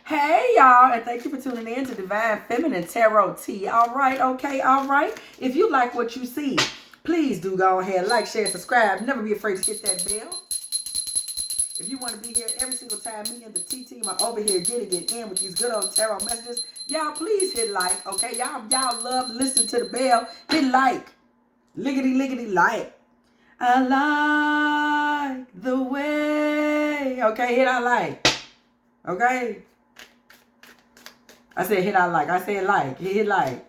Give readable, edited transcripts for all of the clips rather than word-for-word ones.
Hey, y'all, and thank you for tuning in to Divine Feminine Tarot Tea. All right, okay, all right. If you like what you see, please do go ahead, like, share, subscribe. Never be afraid to hit that bell. If you want to be here every single time me and the T team are over here getting it in with these good old tarot messages, y'all please hit like, okay? Y'all love listening to the bell. Hit like. Lickety like. I like the way. Okay, hit I like. Okay? I said hit I like. I said like. Hit like.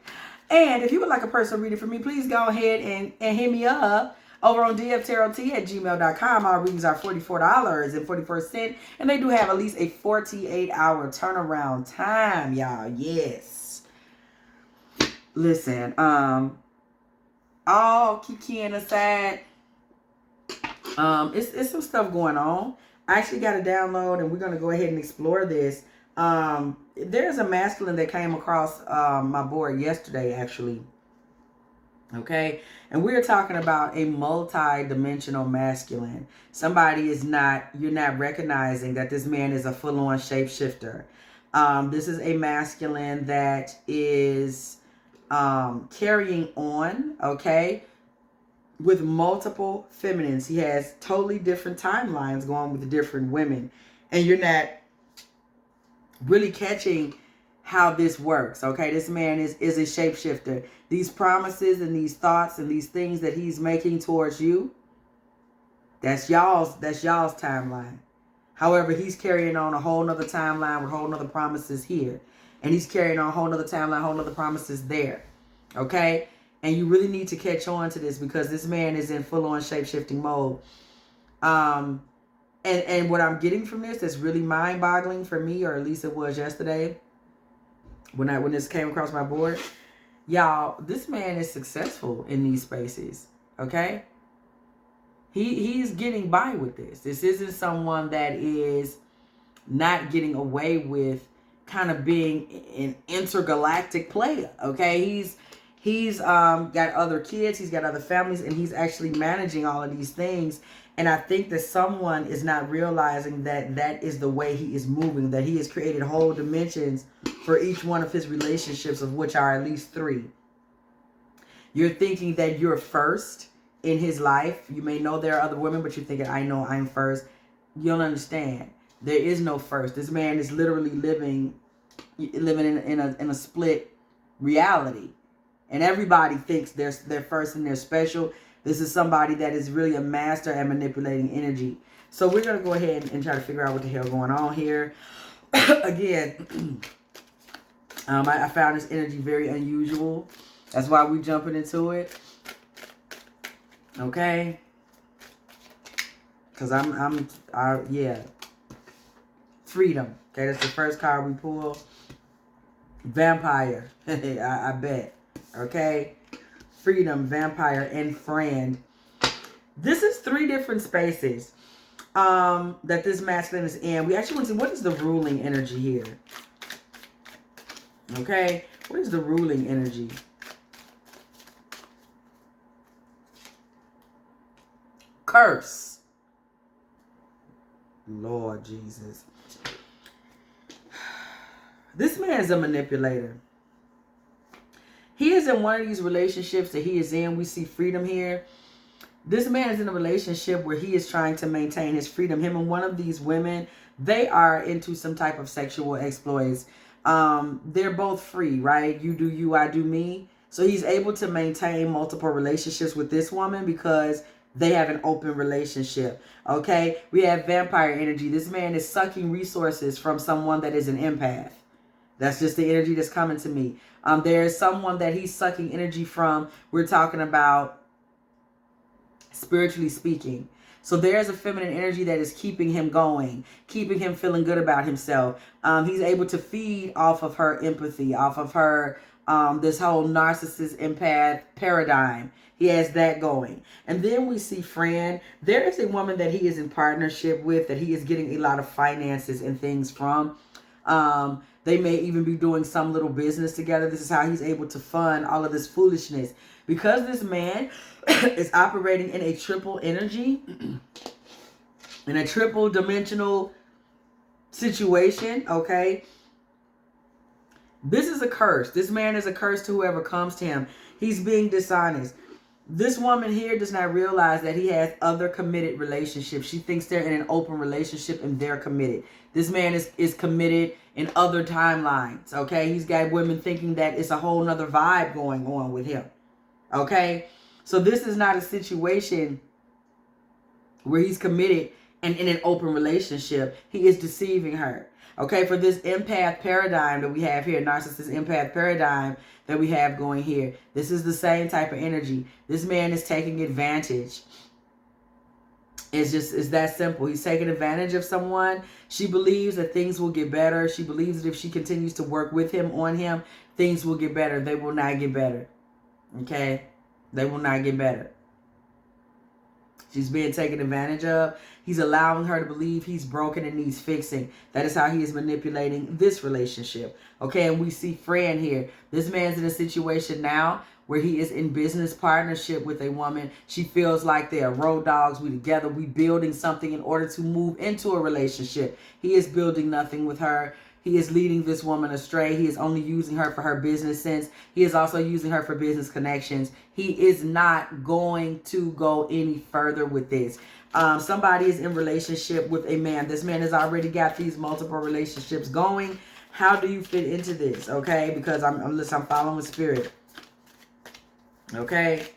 And if you would like a personal reading from me, please go ahead and hit me up over on dftarottea@gmail.com. Our readings are $44.44. And they do have at least a 48-hour turnaround time, y'all. Yes. Listen, all kikiing aside, it's some stuff going on. I actually got a download, and we're going to go ahead and explore this. There's a masculine that came across my board yesterday, actually. Okay, and we're talking about a multi-dimensional masculine. You're not recognizing that this man is a full-on shapeshifter. This is a masculine that is carrying on, okay, with multiple feminines. He has totally different timelines going with the different women, and you're not really catching how this works, okay? This man is a shapeshifter. These promises and these thoughts and these things that he's making towards you, that's y'all's timeline. However, he's carrying on a whole nother timeline with whole nother promises here. And he's carrying on a whole nother timeline, whole nother promises there. Okay? And you really need to catch on to this, because this man is in full-on shape-shifting mode. And what I'm getting from this that's really mind-boggling for me, or at least it was yesterday, when this came across my board, y'all, this man is successful in these spaces. Okay? He's getting by with this. This isn't someone that is not getting away with kind of being an intergalactic player. Okay? He's got other kids, he's got other families, and he's actually managing all of these things. And I think that someone is not realizing that that is the way he is moving, that he has created whole dimensions for each one of his relationships, of which are at least 3. You're thinking that you're first in his life. You may know there are other women, but you're thinking, I know I'm first. You don't understand. There is no first. This man is literally living in a split reality. And everybody thinks they're first and they're special. This is somebody that is really a master at manipulating energy. So we're going to go ahead and try to figure out what the hell going on here. Again, I found this energy very unusual. That's why we're jumping into it. Okay? Because yeah. Freedom. Okay, that's the first card we pull. Vampire. I bet. Okay? Freedom, vampire, and friend. This is 3 different spaces that this masculine is in. We actually want to see, what is the ruling energy here? Okay? What is the ruling energy? Curse. Lord Jesus. This man is a manipulator. He is in one of these relationships that he is in. We see freedom here. This man is in a relationship where he is trying to maintain his freedom. Him and one of these women, they are into some type of sexual exploits. They're both free, right? You do you, I do me. So he's able to maintain multiple relationships with this woman because they have an open relationship. Okay? We have vampire energy. This man is sucking resources from someone that is an empath. That's just the energy that's coming to me. There is someone that he's sucking energy from. We're talking about spiritually speaking. So there's a feminine energy that is keeping him going, keeping him feeling good about himself. He's able to feed off of her empathy, off of her, this whole narcissist empath paradigm. He has that going. And then we see friend. There is a woman that he is in partnership with, that he is getting a lot of finances and things from. They may even be doing some little business together. This is how he's able to fund all of this foolishness. Because this man is operating in a triple energy, in a triple dimensional situation, okay? This is a curse. This man is a curse to whoever comes to him. He's being dishonest. This woman here does not realize that he has other committed relationships. She thinks they're in an open relationship and they're committed. This man is committed in other timelines, okay? He's got women thinking that it's a whole nother vibe going on with him, okay? So this is not a situation where he's committed and in an open relationship. He is deceiving her. Okay, for this empath paradigm that we have here, narcissist empath paradigm that we have going here, this is the same type of energy. This man is taking advantage. It's that simple. He's taking advantage of someone. She believes that things will get better. She believes that if she continues to work with him, on him, things will get better. They will not get better. Okay? They will not get better. She's being taken advantage of. He's allowing her to believe he's broken and needs fixing. That is how he is manipulating this relationship. Okay, and we see Fran here. This man's in a situation now where he is in business partnership with a woman. She feels like they are road dogs. We together. We building something in order to move into a relationship. He is building nothing with her. He is leading this woman astray. He is only using her for her business sense. He is also using her for business connections. He is not going to go any further with this. Somebody is in relationship with a man. This man has already got these multiple relationships going. How do you fit into this? Okay, because I'm following spirit. Okay.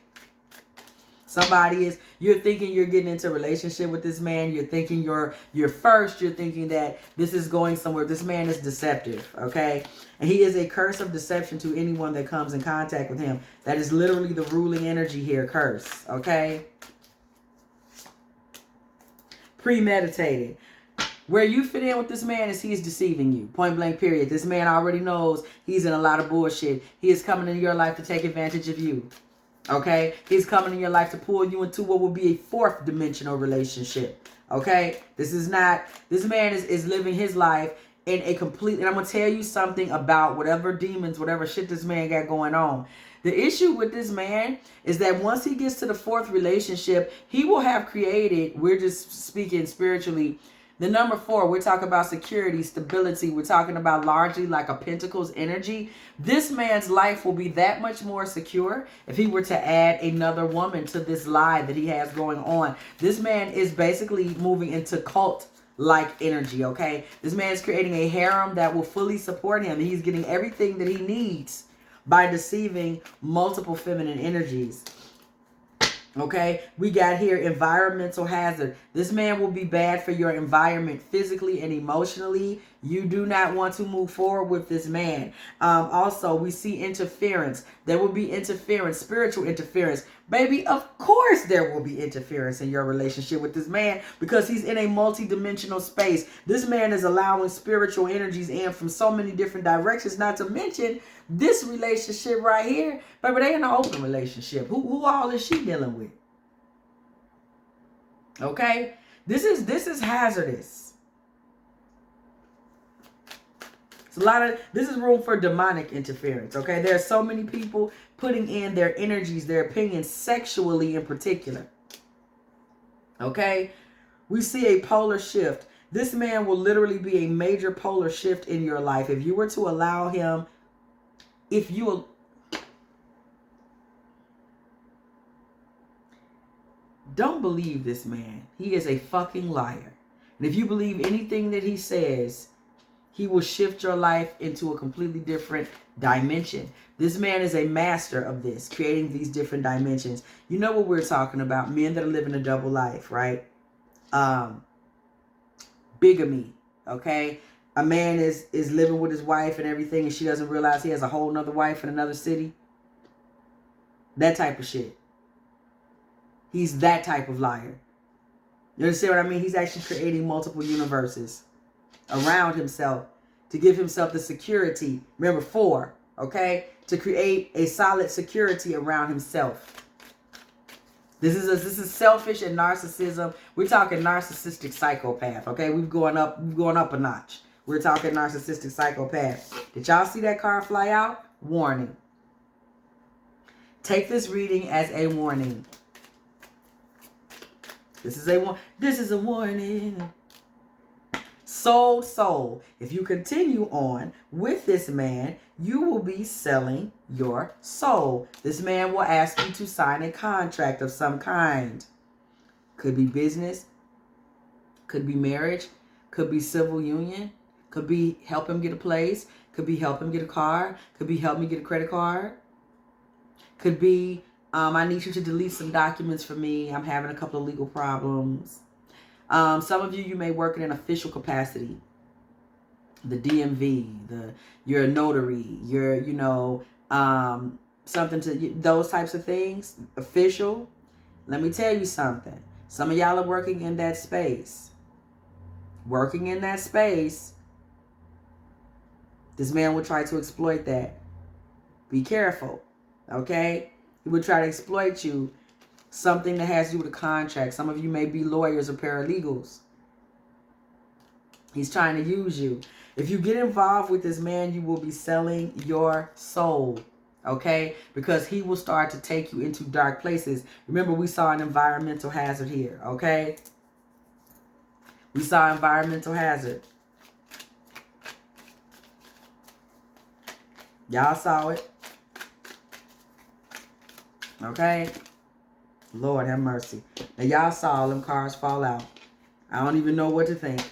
Somebody is, you're thinking you're getting into a relationship with this man. You're thinking you're thinking that this is going somewhere. This man is deceptive, okay? And he is a curse of deception to anyone that comes in contact with him. That is literally the ruling energy here, curse, okay? Premeditated. Where you fit in with this man is he is deceiving you. Point blank, period. This man already knows he's in a lot of bullshit. He is coming into your life to take advantage of you. Okay, he's coming in your life to pull you into what will be a fourth dimensional relationship. Okay, this man is living his life in a complete, and I'm going to tell you something about whatever demons, whatever shit this man got going on. The issue with this man is that once he gets to the fourth relationship, he will have created, we're just speaking spiritually, the number 4, we're talking about security, stability. We're talking about largely like a Pentacles energy. This man's life will be that much more secure if he were to add another woman to this lie that he has going on. This man is basically moving into cult-like energy, okay? This man is creating a harem that will fully support him. He's getting everything that he needs by deceiving multiple feminine energies. Okay, we got here environmental hazard. This man will be bad for your environment physically and emotionally. You do not want to move forward with this man. Also, we see interference. There will be interference, spiritual interference. Baby, of course there will be interference in your relationship with this man because he's in a multi-dimensional space. This man is allowing spiritual energies in from so many different directions, not to mention this relationship right here. Baby, they in an open relationship. Who all is she dealing with? Okay? This is hazardous. This is room for demonic interference, okay? There are so many people putting in their energies, their opinions, sexually in particular. Okay? We see a polar shift. This man will literally be a major polar shift in your life. If you were to allow him, don't believe this man. He is a fucking liar. And if you believe anything that he says, he will shift your life into a completely different dimension. This man is a master of this, creating these different dimensions. You know what we're talking about. Men that are living a double life, right? Bigamy, okay? A man is living with his wife and everything, and she doesn't realize he has a whole nother wife in another city. That type of shit. He's that type of liar. You understand what I mean? He's actually creating multiple universes around himself to give himself the security. Remember, 4, okay? To create a solid security around himself. This is selfish and narcissism. We're talking narcissistic psychopath, okay? We're going up a notch. We're talking narcissistic psychopath. Did y'all see that card fly out? Warning. Take this reading as a warning. This is a warning. Sold soul. If you continue on with this man, you will be selling your soul. This man will ask you to sign a contract of some kind. Could be business, could be marriage, could be civil union, could be help him get a place, could be help him get a car, could be help me get a credit card, could be I need you to delete some documents for me. I'm having a couple of legal problems. Some of you may work in an official capacity. The DMV, you're a notary, you're, something to, those types of things, official. Let me tell you something. Some of y'all are working in that space. Working in that space, this man will try to exploit that. Be careful, okay? He will try to exploit you. Something that has to do with a contract. Some of you may be lawyers or paralegals. He's trying to use you. If you get involved with this man, you will be selling your soul, okay? Because he will start to take you into dark places. Remember, we saw an environmental hazard here, okay? We saw environmental hazard. Y'all saw it. Okay? Lord have mercy. Now y'all saw all them cars fall out. I don't even know what to think.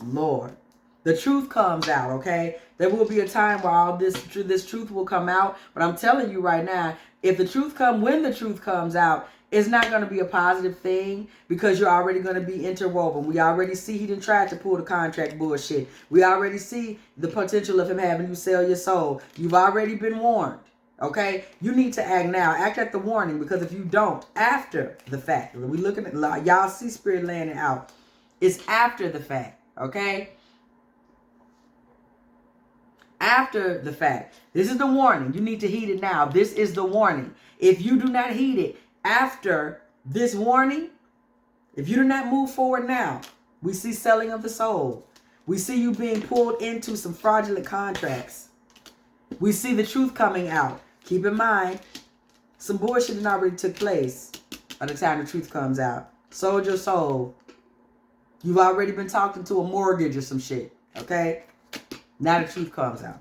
Lord. The truth comes out, okay? There will be a time where all this truth will come out. But I'm telling you right now, when the truth comes out, it's not going to be a positive thing because you're already going to be interwoven. We already see he didn't try to pull the contract bullshit. We already see the potential of him having you sell your soul. You've already been warned. Okay, you need to act now. Act at the warning, because if you don't, after the fact, we looking at, y'all see spirit laying it out. It's after the fact. Okay, after the fact. This is the warning. You need to heed it now. This is the warning. If you do not heed it after this warning, if you do not move forward now, we see selling of the soul. We see you being pulled into some fraudulent contracts. We see the truth coming out. Keep in mind, some bullshit that already took place by the time the truth comes out. Sold your soul. You've already been talking to a mortgage or some shit. Okay? Now the truth comes out.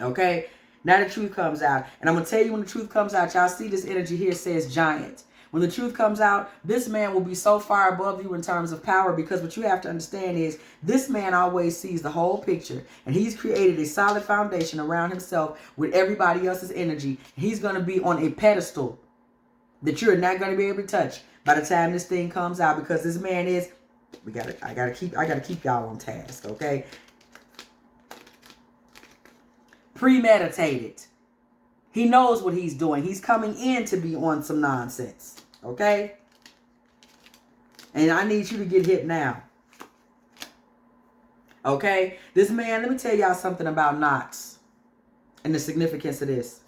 Okay? Now the truth comes out. And I'm going to tell you when the truth comes out, y'all see this energy here says giant. When the truth comes out, this man will be so far above you in terms of power, because what you have to understand is this man always sees the whole picture, and he's created a solid foundation around himself with everybody else's energy. He's going to be on a pedestal that you're not going to be able to touch by the time this thing comes out, because this man is, I gotta keep y'all on task, okay? Premeditated. He knows what he's doing. He's coming in to be on some nonsense. Okay? And I need you to get hit now. Okay? This man, let me tell y'all something about knots and the significance of this.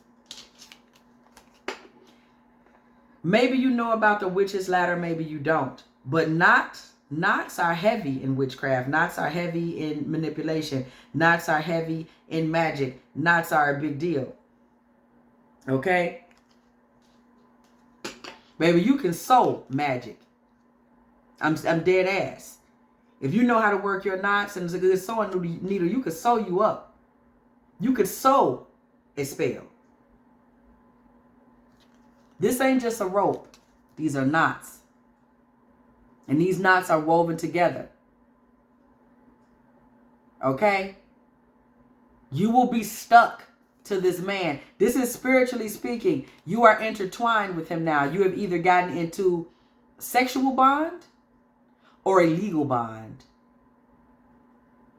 Maybe you know about the witch's ladder, maybe you don't. But knots are heavy in witchcraft. Knots are heavy in manipulation. Knots are heavy in magic. Knots are a big deal. Okay? Baby, you can sew magic. I'm dead ass. If you know how to work your knots and it's a good sewing needle, you could sew you up. You could sew a spell. This ain't just a rope. These are knots. And these knots are woven together. Okay? You will be stuck to this man. This is spiritually speaking. You are intertwined with him now. You have either gotten into sexual bond or a legal bond.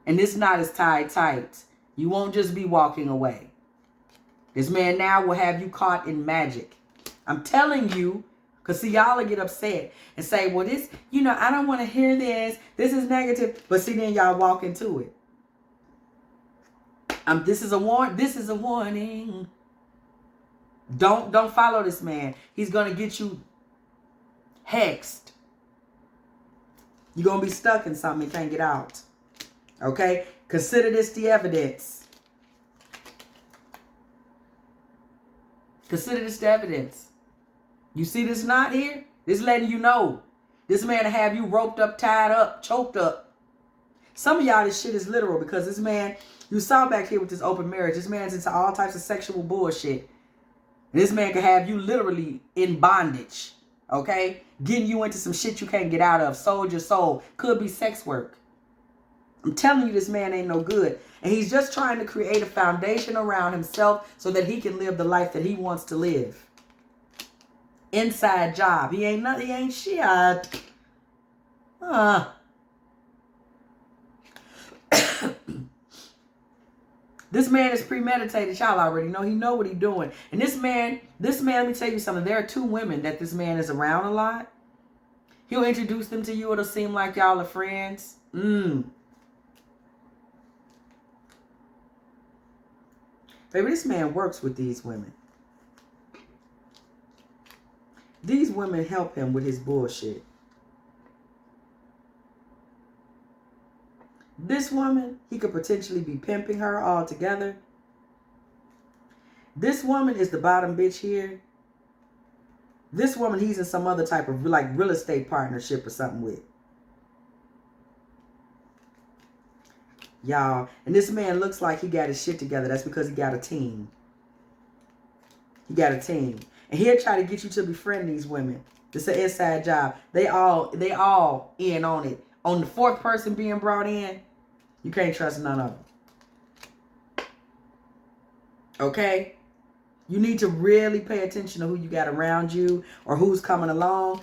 And this knot is tied tight. You won't just be walking away. This man now will have you caught in magic. I'm telling you, because see, y'all will get upset and say, well, this, I don't want to hear this. This is negative. But see, then y'all walk into it. This is a warning. Don't follow this man. He's going to get you hexed. You're going to be stuck in something and can't get out. Okay? Consider this the evidence. Consider this the evidence. You see this knot here? This letting you know This man will have you roped up, tied up, choked up. Some of y'all, this shit is literal because this man, you saw back here with this open marriage, this man's into all types of sexual bullshit. And this man can have you literally in bondage, okay? Getting you into some shit you can't get out of, sold your soul. Could be sex work. I'm telling you, this man ain't no good. And he's just trying to create a foundation around himself so that he can live the life that he wants to live. Inside job. He ain't nothing. He ain't shit. This man is premeditated. Y'all already know. He know what he's doing. And this man, let me tell you something. There are two women that this man is around a lot. He'll introduce them to you. It'll seem like y'all are friends. Baby, this man works with these women. These women help him with his bullshit. This woman, he could potentially be pimping her all together. This woman is the bottom bitch here. This woman, he's in some other type of like real estate partnership or something with. Y'all, and this man looks like he got his shit together. That's because he got a team. He got a team. And he'll try to get you to befriend these women. It's an inside job. They all in on it. On the fourth person being brought in, you can't trust none of them. Okay? You need to really pay attention to who you got around you or who's coming along.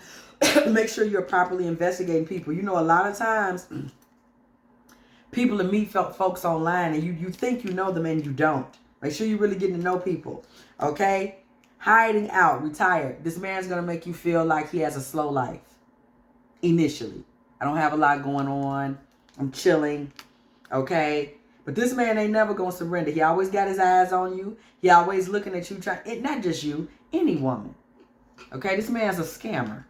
Make sure you're properly investigating people. You know, a lot of times people will meet folks online and you think you know them and you don't. Make sure you're really getting to know people. Okay? Hiding out, retired. This man's going to make you feel like he has a slow life. Initially. I don't have a lot going on. I'm chilling. Okay? But this man ain't never going to surrender. He always got his eyes on you. He always looking at you. Not just you. Any woman. Okay? This man's a scammer.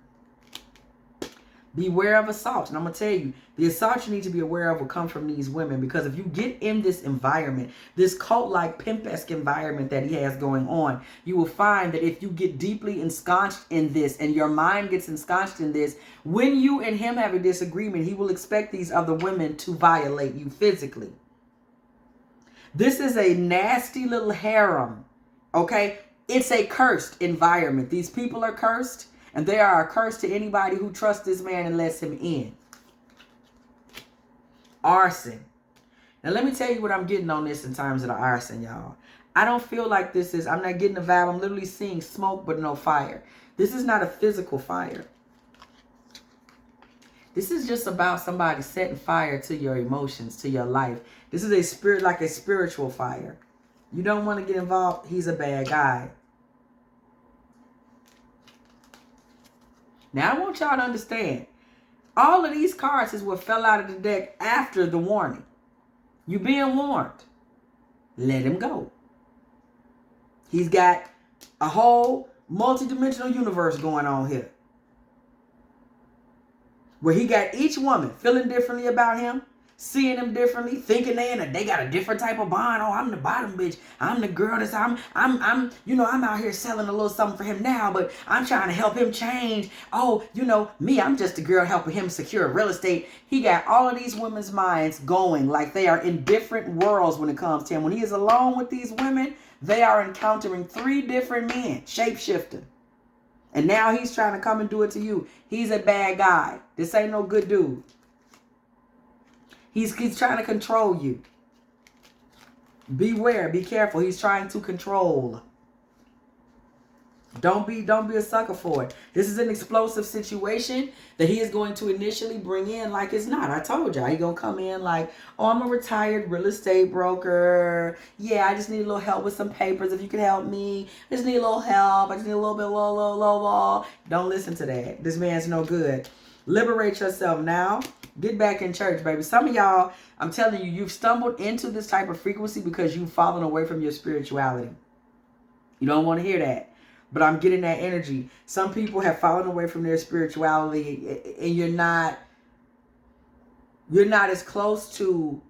Beware of assault. And I'm going to tell you, the assault you need to be aware of will come from these women. Because if you get in this environment, this cult-like, pimp-esque environment that he has going on, you will find that if you get deeply ensconced in this and your mind gets ensconced in this, when you and him have a disagreement, he will expect these other women to violate you physically. This is a nasty little harem. Okay? It's a cursed environment. These people are cursed. And they are a curse to anybody who trusts this man and lets him in. Arson. Now, let me tell you what I'm getting on this in terms of the arson, y'all. I don't feel like this is, I'm not getting the vibe. I'm literally seeing smoke, but no fire. This is not a physical fire. This is just about somebody setting fire to your emotions, to your life. This is a spirit, like a spiritual fire. You don't want to get involved. He's a bad guy. Now, I want y'all to understand, all of these cards is what fell out of the deck after the warning. You being warned. Let him go. He's got a whole multidimensional universe going on here. Where he got each woman feeling differently about him, seeing them differently, thinking they got a different type of bond. Oh, I'm the bottom bitch. I'm the girl that's I'm out here selling a little something for him now, but I'm trying to help him change. Oh, me, I'm just a girl helping him secure real estate. He got all of these women's minds going like they are in different worlds when it comes to him. When he is alone with these women, they are encountering 3 different men, shapeshifting. And now he's trying to come and do it to you. He's a bad guy. This ain't no good dude. He's trying to control you. Beware, be careful. He's trying to control. Don't be a sucker for it. This is an explosive situation that he is going to initially bring in like it's not. I told y'all, he's going to come in like, oh, I'm a retired real estate broker. Yeah, I just need a little help with some papers. If you can help me. I just need a little help. I just need a little bit, low. Don't listen to that. This man's no good. Liberate yourself now. Get back in church, baby. Some of y'all, I'm telling you, you've stumbled into this type of frequency because you've fallen away from your spirituality. You don't want to hear that. But I'm getting that energy. Some people have fallen away from their spirituality and you're not as close to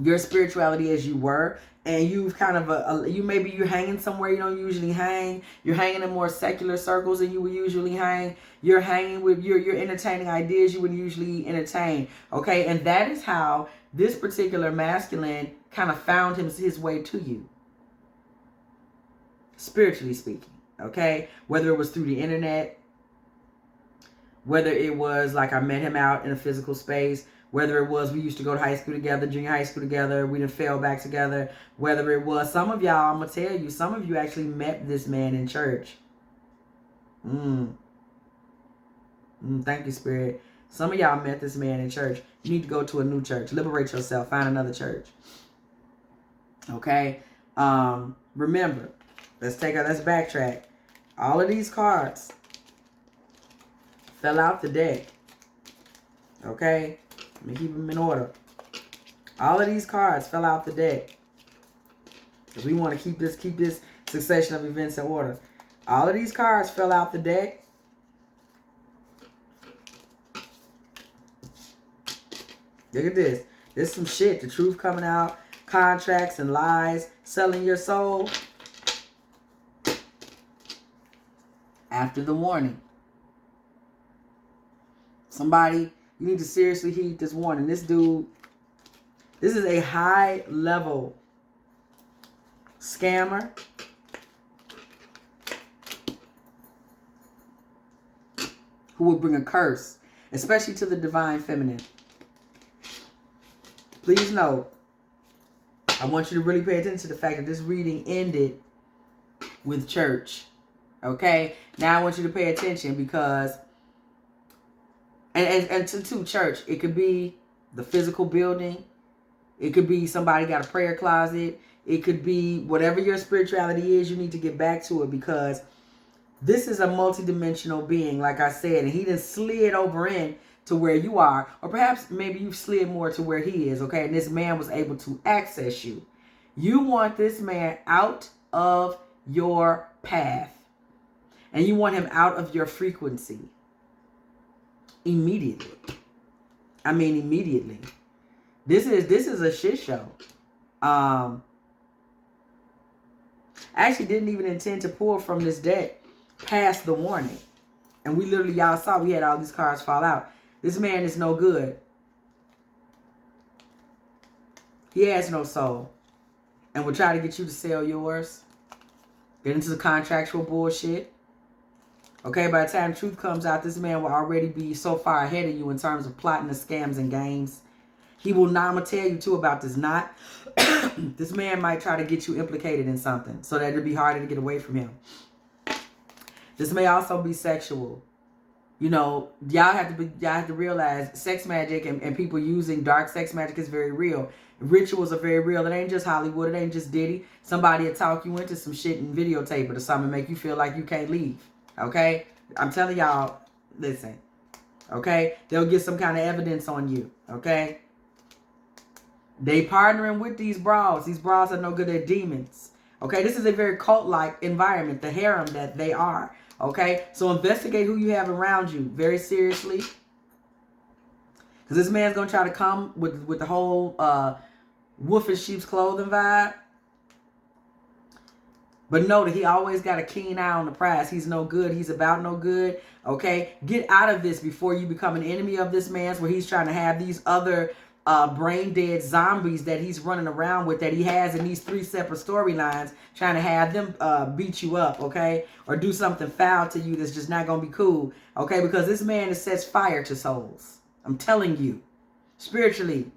your spirituality as you were, and you've kind of you're hanging somewhere you don't usually hang. You're hanging in more secular circles than you would usually hang. You're hanging with you're entertaining ideas you would usually entertain. Okay, and that is how this particular masculine kind of found his way to you, spiritually speaking. Okay, whether it was through the internet, whether it was like I met him out in a physical space, whether it was we used to go to high school together, junior high school together, we done fell back together, whether it was some of y'all, I'm going to tell you, some of you actually met this man in church. Thank you, Spirit. Some of y'all met this man in church. You need to go to a new church. Liberate yourself. Find another church. Okay? Remember, let's backtrack. All of these cards fell out the deck. Okay? Let me keep them in order. All of these cards fell out the deck. Because we want to keep this succession of events in order. All of these cards fell out the deck. Look at this. This is some shit. The truth coming out. Contracts and lies. Selling your soul. After the warning. Somebody, you need to seriously heed this warning. This dude, this is a high level scammer. Who will bring a curse, especially to the divine feminine. Please note, I want you to really pay attention to the fact that this reading ended with church. Okay? Now I want you to pay attention because, and to church, it could be the physical building. It could be somebody got a prayer closet. It could be whatever your spirituality is, you need to get back to it because this is a multidimensional being, like I said, and he done slid over in to where you are, or perhaps maybe you've slid more to where he is, okay? And this man was able to access you. You want this man out of your path, and you want him out of your frequency immediately. I mean, immediately. This is a shit show. I actually didn't even intend to pull from this deck past the warning. And we literally, y'all saw, we had all these cards fall out. This man is no good. He has no soul. And will try to get you to sell yours. Get into the contractual bullshit. Okay, by the time truth comes out, this man will already be so far ahead of you in terms of plotting the scams and games. He will not, I'm going to tell you too about this, not. This man might try to get you implicated in something so that it'll be harder to get away from him. This may also be sexual. You know, y'all have to realize sex magic and people using dark sex magic is very real. Rituals are very real. It ain't just Hollywood. It ain't just Diddy. Somebody will talk you into some shit and videotape it or something and make you feel like you can't leave. Okay? I'm telling y'all, listen. Okay? They'll get some kind of evidence on you. Okay? They partnering with these bras. These bras are no good at demons. Okay? This is a very cult-like environment, the harem that they are. Okay, so investigate who you have around you very seriously. Because this man's going to try to come with the whole wolf in sheep's clothing vibe. But know that he always got a keen eye on the prize. He's no good. He's about no good. Okay, get out of this before you become an enemy of this man's where he's trying to have these other brain dead zombies that he's running around with that he has in these 3 separate storylines, trying to have them beat you up, okay, or do something foul to you that's just not gonna be cool, okay, because this man sets fire to souls. I'm telling you, spiritually,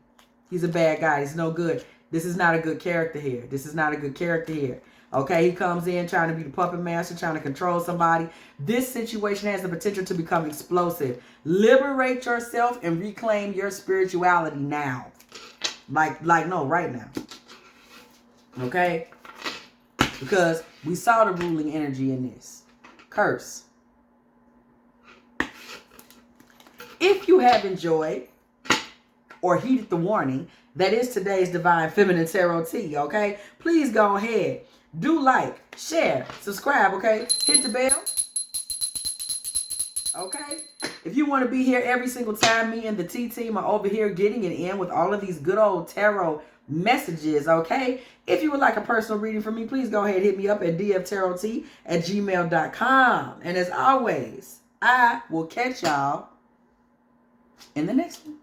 he's a bad guy. He's no good. This is not a good character here. This is not a good character here. Okay, he comes in trying to be the puppet master, trying to control somebody. This situation has the potential to become explosive. Liberate yourself and reclaim your spirituality now. No, right now. Okay? Because we saw the ruling energy in this. Curse. If you have enjoyed or heeded the warning, that is today's Divine Feminine Tarot Tea, okay? Please go ahead. Do like, share, subscribe, okay? Hit the bell. Okay? If you want to be here every single time me and the T team are over here getting it in with all of these good old tarot messages, okay? If you would like a personal reading from me, please go ahead and hit me up at dftarottea@gmail.com. And as always, I will catch y'all in the next one.